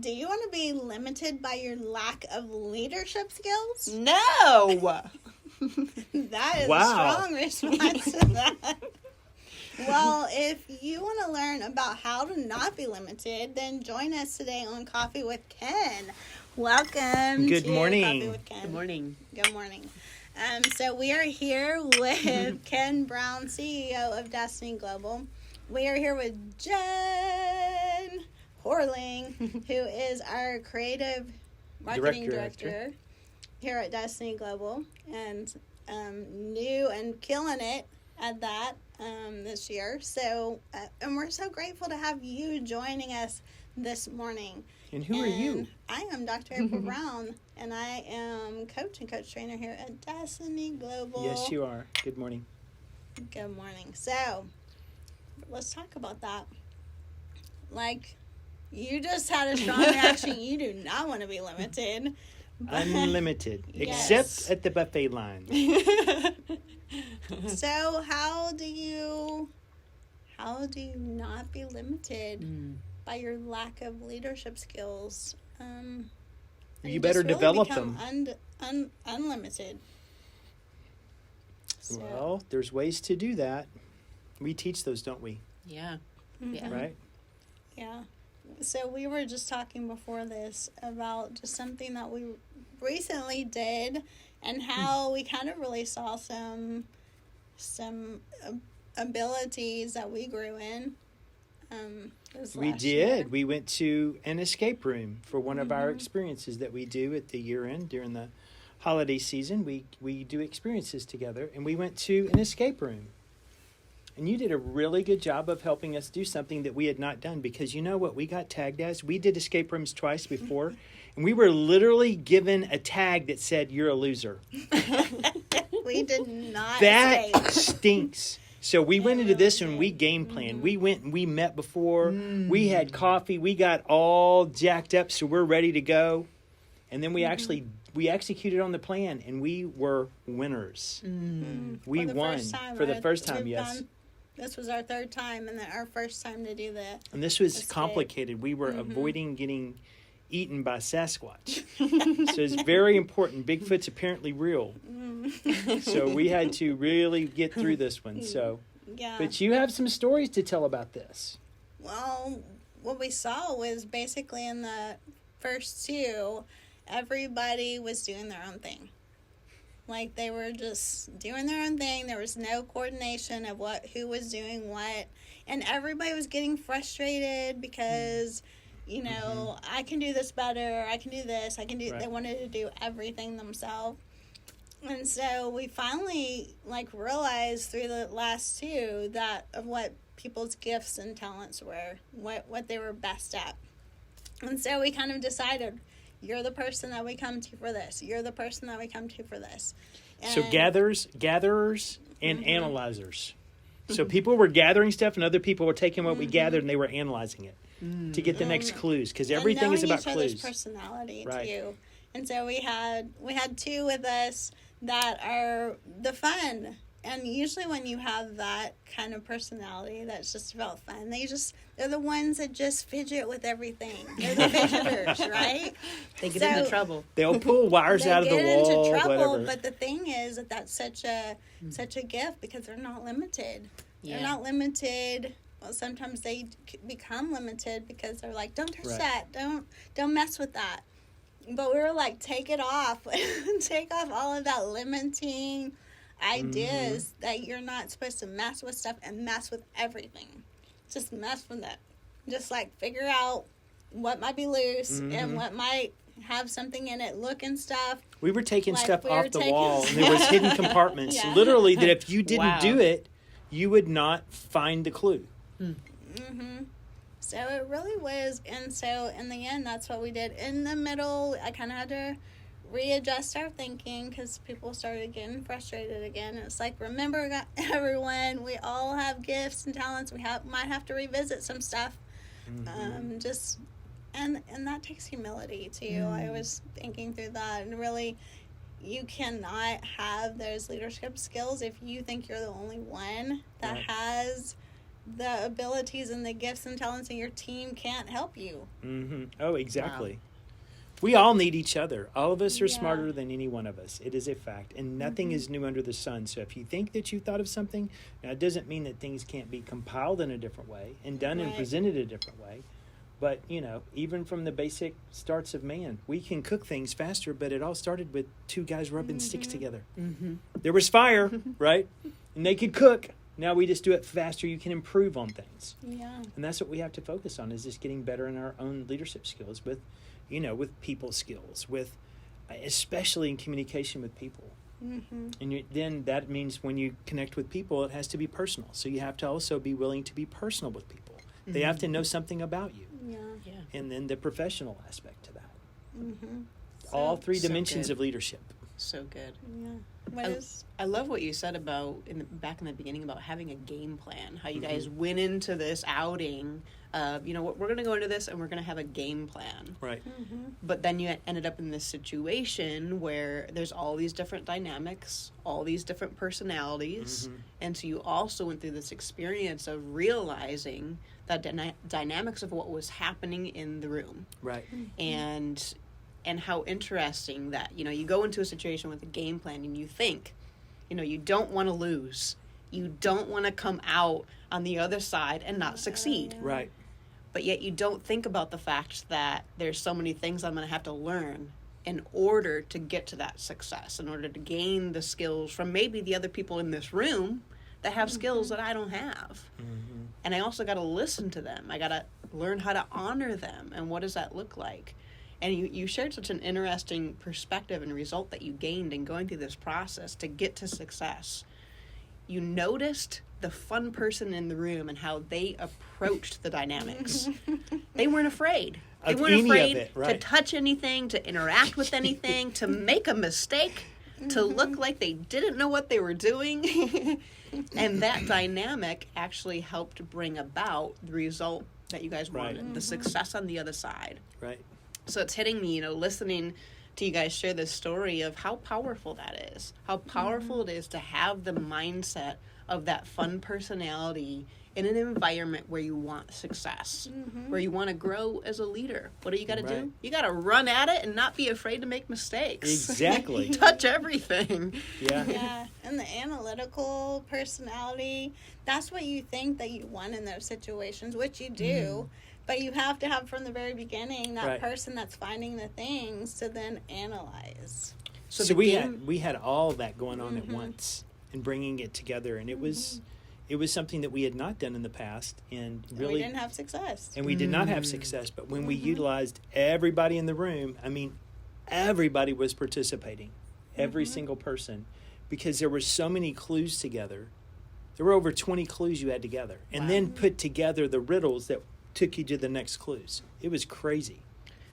Do you want to be limited by your lack of leadership skills? No! That is Wow. a strong response to that. Well, if you want to learn about how to not be limited, then join us today on Coffee with Ken. Welcome Good to morning. Coffee with Ken. Good morning. Good morning. So we are here with Ken Brown, CEO of Destiny Global. We are here with Jen Horling, who is our creative marketing director here at Destiny Global, and new and killing it at that this year. So, and we're so grateful to have you joining us this morning. And who are you? I am Dr. April Brown, and I am coach and coach trainer here at Destiny Global. Yes, you are. Good morning. Good morning. So, let's talk about that. Like, you just had a strong reaction. You do not want to be limited. Unlimited, Yes. except at the buffet line. So, how do you not be limited by your lack of leadership skills? And You just better really develop become them. Unlimited. So, Well, there's ways to do that. We teach those, don't we? Yeah. mhm. Yeah. Right? Yeah. So we were just talking before this about just something that we recently did and how we kind of really saw some abilities that we grew in. This We last year. did. We went to an escape room for one of our experiences that we do at the year end during the holiday season. We do experiences together, and we went to an escape room. And you did a really good job of helping us do something that we had not done, because you know what we got tagged as? We did escape rooms twice before, and we were literally given a tag that said, "You're a loser." We did not That escape. stinks. So we went into this and did. we game planned. We went and we met before. We had coffee. We got all jacked up, so we're ready to go. And then we executed on the plan, and we were winners. We For the won first time, for the right? first time. We've Yes. done- This was our third time, and then our first time to do that. And this was Escape. complicated. We were avoiding getting eaten by Sasquatch. So it's very important. Bigfoot's apparently real. So we had to really get through this one. So, Yeah. but you have some stories to tell about this. Well, what we saw was basically in the first two, everybody was doing their own thing. Like, they were just doing their own thing. There was no coordination of who was doing what. And everybody was getting frustrated because, you know, I can do this better. I can do this. I can do... Right. They wanted to do everything themselves. And so we finally, realized through the last two that of what people's gifts and talents were, what they were best at. And so we kind of decided, you're the person that we come to for this. You're the person that we come to for this. So And- gatherers, and analyzers. So people were gathering stuff, and other people were taking what we gathered and they were analyzing it to get the next clues, because everything is and knowing about each other's clues. personality Right. too. And so we had two with us that are the fun. And usually when you have that kind of personality that's just about fun, they're the ones that just fidget with everything. They're the fidgeters, right? They get into So- trouble. They'll pull wires They out of the get wall, into trouble, whatever. but the thing is that that's such a gift because they're not limited. Yeah. They're not limited. Well, sometimes they become limited because they're like, "Don't touch Right. that. Don't mess with that." But we were like, "Take it off. Take off all of that limiting ideas that you're not supposed to mess with stuff and mess with everything. Just mess with it. Just figure out what might be loose and what might have something in it, look and stuff." We were taking stuff we were off the taking- wall, and there was hidden compartments. Yeah. Literally, that if you didn't Wow. do it, you would not find the clue. So it really was, and so in the end, that's what we did. In the middle, I kind of had to readjust our thinking because people started getting frustrated again. It's like, remember, everyone, we all have gifts and talents. We might have to revisit some stuff. And that takes humility too. I was thinking through that, and really, you cannot have those leadership skills if you think you're the only one that Right. has the abilities and the gifts and talents in your team can't help you. Mm-hmm. Oh, exactly. Wow. We all need each other. All of us are Yeah. smarter than any one of us. It is a fact. And nothing is new under the sun. So if you think that you thought of something, now it doesn't mean that things can't be compiled in a different way and done and Right. presented a different way. But, even from the basic starts of man, we can cook things faster, but it all started with two guys rubbing sticks together. Mm-hmm. There was fire, right? And they could cook. Now we just do it faster. You can improve on things. Yeah. And that's what we have to focus on, is just getting better in our own leadership skills with people skills, especially in communication with people. Mm-hmm. And then that means when you connect with people, it has to be personal. So you have to also be willing to be personal with people. They have to know something about you. Yeah. Yeah. And then the professional aspect to that. Mm-hmm. All three so dimensions good. of leadership. So good. Yeah. I love what you said about back in the beginning about having a game plan. How you guys went into this outing of, we're going to go into this and we're going to have a game plan. Right. Mm-hmm. But then you ended up in this situation where there's all these different dynamics, all these different personalities, and so you also went through this experience of realizing the dynamics of what was happening in the room. Right. And how interesting that, you go into a situation with a game plan and you think, you don't want to lose. You don't want to come out on the other side and not succeed. Right. But yet you don't think about the fact that there's so many things I'm going to have to learn in order to get to that success, in order to gain the skills from maybe the other people in this room that have skills that I don't have. Mm-hmm. And I also got to listen to them. I got to learn how to honor them. And what does that look like? And you shared such an interesting perspective and result that you gained in going through this process to get to success. You noticed the fun person in the room and how they approached the dynamics. They weren't afraid. They Of weren't any of afraid it, to right. touch anything, to interact with anything, to make a mistake, to look like they didn't know what they were doing. And that dynamic actually helped bring about the result that you guys Right. wanted, the success on the other side. Right. So it's hitting me, listening to you guys share this story of how powerful that is. How powerful it is to have the mindset of that fun personality in an environment where you want success, where you want to grow as a leader. What do you got to Right. do? You got to run at it and not be afraid to make mistakes. Exactly. Touch everything. Yeah. Yeah, and the analytical personality, that's what you think that you want in those situations, which you do. But you have to have from the very beginning that Right. person that's finding the things to then analyze. So the we game- had all that going on at once and bringing it together, and it was something that we had not done in the past, and And really we didn't have success. and we did not have success. But when we utilized everybody in the room, everybody was participating, every single person, because there were so many clues together. There were over 20 clues you had together, and then put together the riddles that took you to the next clues. It was crazy.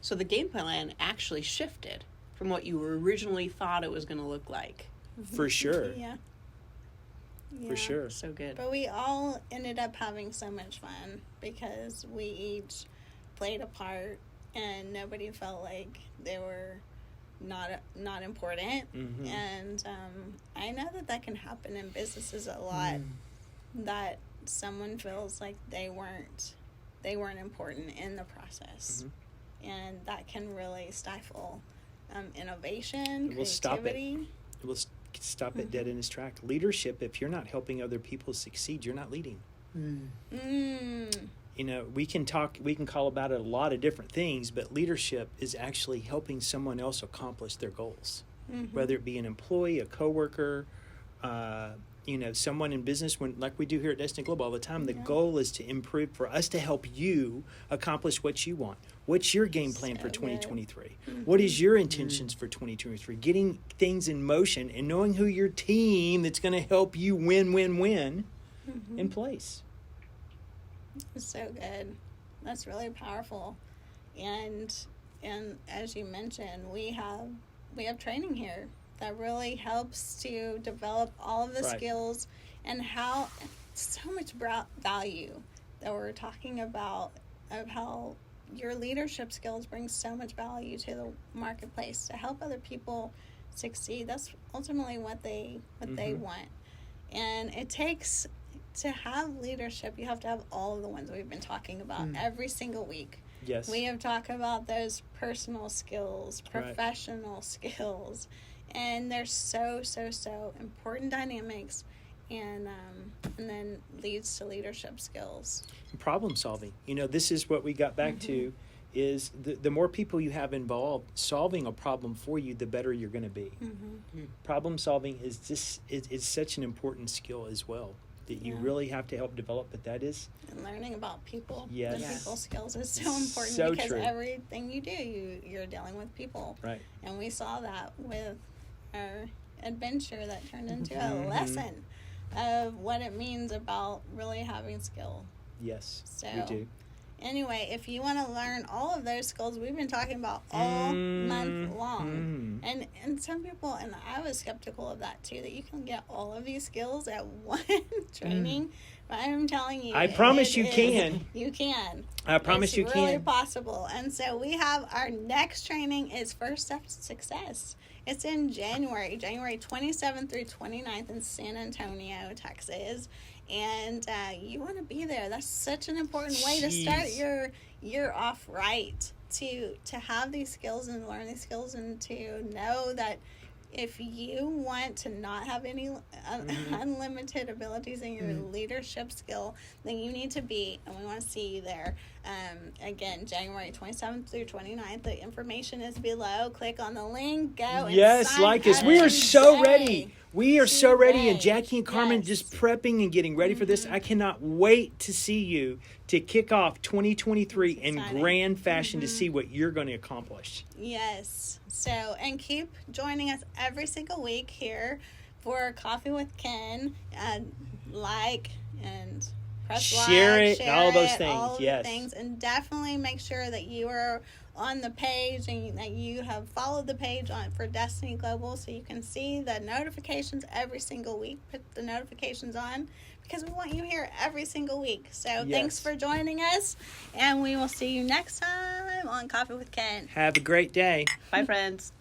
So the game plan actually shifted from what you originally thought it was going to look like. For sure. Yeah. For sure. So good. But we all ended up having so much fun because we each played a part and nobody felt like they were not important. Mhm. And I know that can happen in businesses a lot, that someone feels like they weren't important in the process. And that can really stifle innovation, It will stop it. creativity. It will stop it dead in its track. Leadership, if you're not helping other people succeed, you're not leading. We can call about it a lot of different things, but leadership is actually helping someone else accomplish their goals. Whether it be an employee, a coworker, someone in business, like we do here at Destiny Global all the time. The goal is to improve, for us to help you accomplish what you want. What's your game plan for So good. 2023? What is your intentions for 2023? Getting things in motion and knowing who your team that's going to help you win in place. So good. That's really powerful. And as you mentioned, we have training here that really helps to develop all of the Right. skills and how so much value that we're talking about, of how your leadership skills bring so much value to the marketplace to help other people succeed. That's ultimately what they want. And it takes to have leadership, you have to have all of the ones we've been talking about every single week. Yes. We have talked about those personal skills, Right. professional skills, and they're so important dynamics, and then leads to leadership skills. Problem solving. This is what we got back to, is the more people you have involved solving a problem for you, the better you're going to be. Problem solving is just it's such an important skill as well that you really have to help develop, but that is And learning about people, Yes. the people skills is so important So because true. everything you do, you're dealing with people. right. And we saw that with our adventure that turned into a lesson of what it means about really having skill. Yes, So, we do. Anyway, if you want to learn all of those skills we've been talking about all month long, and some people, and I was skeptical of that too, that you can get all of these skills at one training. But I'm telling you, I promise it you is. can. You can. I promise It's you really can. possible. And so we have our next training is First Step to Success. It's in January 27th through 29th in San Antonio, Texas. And you want to be there. That's such an important way to start Jeez. your year off right, to have these skills and learn these skills, and to know that if you want to not have any unlimited abilities in your leadership skill, then you need to be, and we want to see you there. Again, January 27th through 29th. The information is below. Click on the link. Go and Yes, sign like us. up We are so today. ready. We are so ready. And Today. Jackie and Carmen Yes. just prepping and getting ready for this. I cannot wait to see you to kick off 2023 in exciting. grand fashion to see what you're going to accomplish. Yes. So, and keep joining us every single week here for Coffee with Ken. Like and press Share like, it, share all those it, things, all of the yes. things, and definitely make sure that you are on the page and that you have followed the page on for Destiny Global, so you can see the notifications every single week. Put the notifications on, because we want you here every single week. So Yes. thanks for joining us, and we will see you next time on Coffee with Ken. Have a great day. Bye, friends.